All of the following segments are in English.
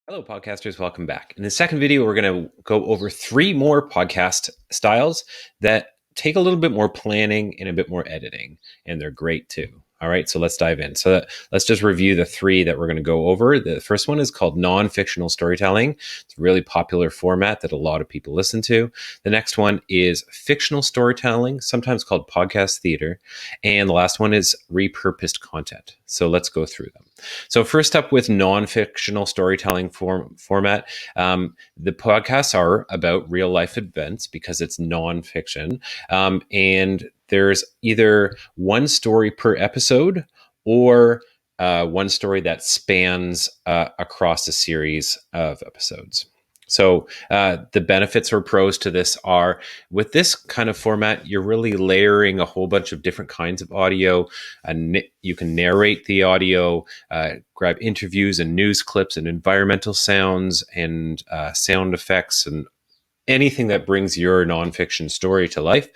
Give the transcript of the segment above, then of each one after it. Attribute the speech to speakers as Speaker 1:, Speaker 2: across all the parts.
Speaker 1: Hello, podcasters. Welcome back. In the second video, we're going to go over 3 more podcast styles that take a little bit more planning and a bit more editing, and they're great too. All right, so let's dive in. So let's just review the 3 that we're going to go over. The first one is called non-fictional storytelling. It's a really popular format that a lot of people listen to. The next one is fictional storytelling, sometimes called podcast theater. And the last one is repurposed content. So let's go through them. So first up with non-fictional storytelling format, the podcasts are about real life events because it's non-fiction. And there's either one story per episode or one story that spans across a series of episodes. So the benefits or pros to this are, with this kind of format, you're really layering a whole bunch of different kinds of audio. You can narrate the audio, grab interviews and news clips and environmental sounds and sound effects and anything that brings your nonfiction story to life.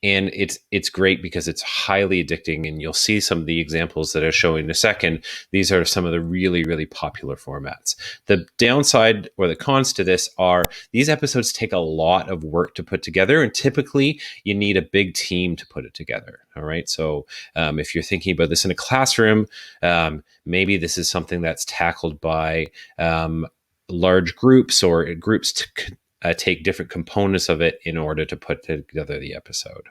Speaker 1: And it's great because it's highly addicting, and you'll see some of the examples that I'll show in a second. These are some of the really, really popular formats. The downside or the cons to this are these episodes take a lot of work to put together, and typically you need a big team to put it together. All right. So if you're thinking about this in a classroom, maybe this is something that's tackled by large groups or groups to take different components of it in order to put together the episode.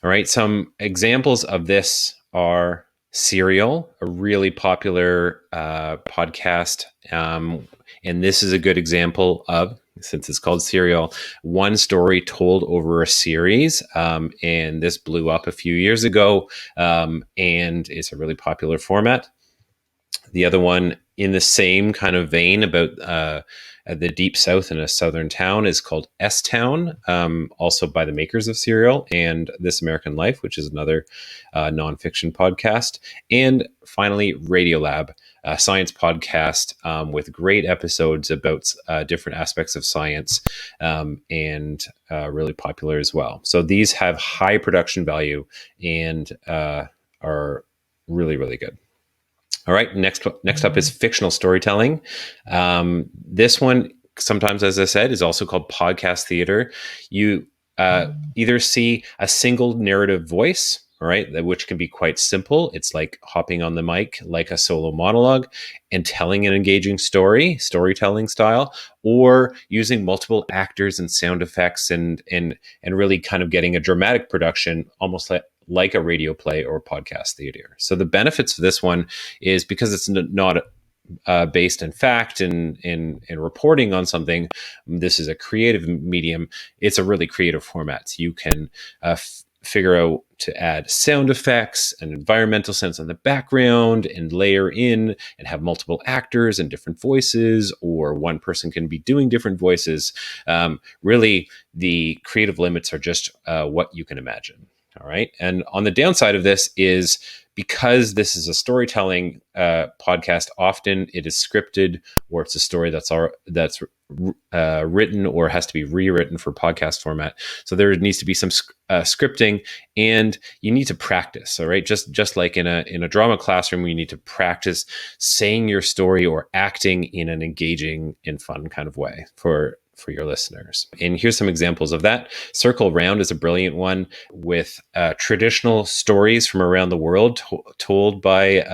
Speaker 1: All right, some examples of this are Serial, a really popular podcast. And this is a good example of, since it's called Serial, one story told over a series. And this blew up a few years ago, and it's a really popular format. The other one in the same kind of vein about the Deep South in a southern town is called S-Town, also by the makers of Serial and This American Life, which is another nonfiction podcast. And finally, Radiolab, a science podcast with great episodes about different aspects of science, and really popular as well. So these have high production value and are really, really good. All right, next up is fictional storytelling. This one, sometimes, as I said, is also called podcast theater. You either see a single narrative voice, all right, which can be quite simple. It's like hopping on the mic, like a solo monologue, and telling an engaging storytelling style, or using multiple actors and sound effects and really kind of getting a dramatic production, almost like a radio play or podcast theater. So the benefits of this one is because it's not based in fact and reporting on something. This is a creative medium. It's a really creative format. So you can figure out to add sound effects and environmental sense on the background and layer in and have multiple actors and different voices, or one person can be doing different voices. Really, the creative limits are just what you can imagine. All right. And on the downside of this is, because this is a storytelling podcast, often it is scripted, or it's a story that's written or has to be rewritten for podcast format. So there needs to be some scripting, and you need to practice. All right, just like in a drama classroom, you need to practice saying your story or acting in an engaging and fun kind of way for your listeners. And here's some examples of that. Circle Round is a brilliant one with traditional stories from around the world told by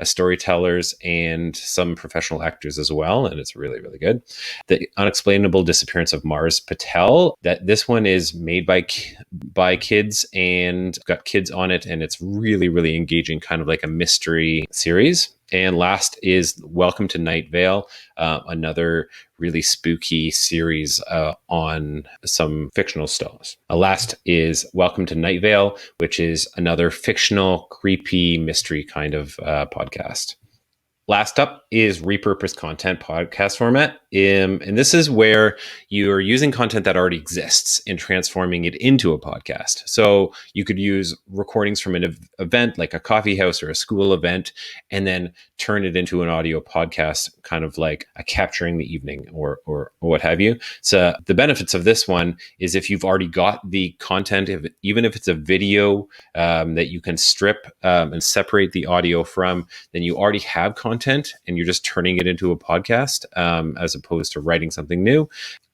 Speaker 1: storytellers and some professional actors as well. And it's really, really good. The Unexplainable Disappearance of Mars Patel, that this one is made by kids and got kids on it. And it's really, really engaging, kind of like a mystery series. And last is Welcome to Night Vale, another really spooky series on some fictional stories. Last is Welcome to Night Vale, which is another fictional, creepy mystery kind of podcast. Last up is repurposed content podcast format. And this is where you're using content that already exists and transforming it into a podcast. So you could use recordings from an event like a coffee house or a school event, and then turn it into an audio podcast, kind of like a capturing the evening or what have you. So the benefits of this one is, if you've already got the content, even if it's a video that you can strip and separate the audio from, then you already have content content and you're just turning it into a podcast as opposed to writing something new.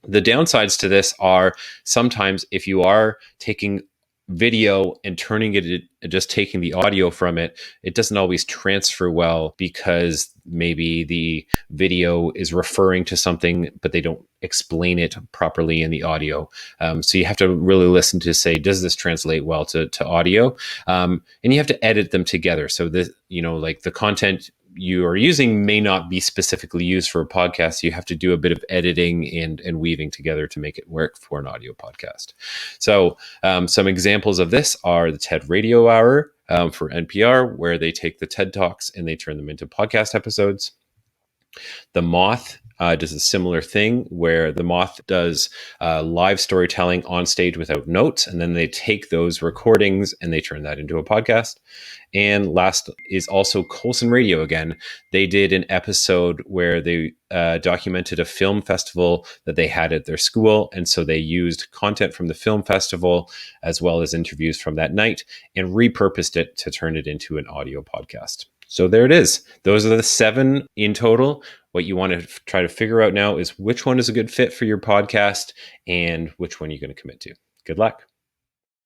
Speaker 1: The downsides to this are sometimes if you are taking video and turning it, just taking the audio from it, it doesn't always transfer well because maybe the video is referring to something, but they don't explain it properly in the audio. So you have to really listen to say, does this translate well to audio? And you have to edit them together. So this, like the content you are using may not be specifically used for a podcast. You have to do a bit of editing and weaving together to make it work for an audio podcast. So some examples of this are the TED Radio Hour for NPR, where they take the TED Talks and they turn them into podcast episodes. The Moth does a similar thing where the Moth does live storytelling on stage without notes, and then they take those recordings and they turn that into a podcast. And last is also Coulson Radio again. They did an episode where they documented a film festival that they had at their school. And so they used content from the film festival as well as interviews from that night and repurposed it to turn it into an audio podcast. So there it is. Those are the 7 in total. What you want to try to figure out now is which one is a good fit for your podcast and which one you're going to commit to. Good luck.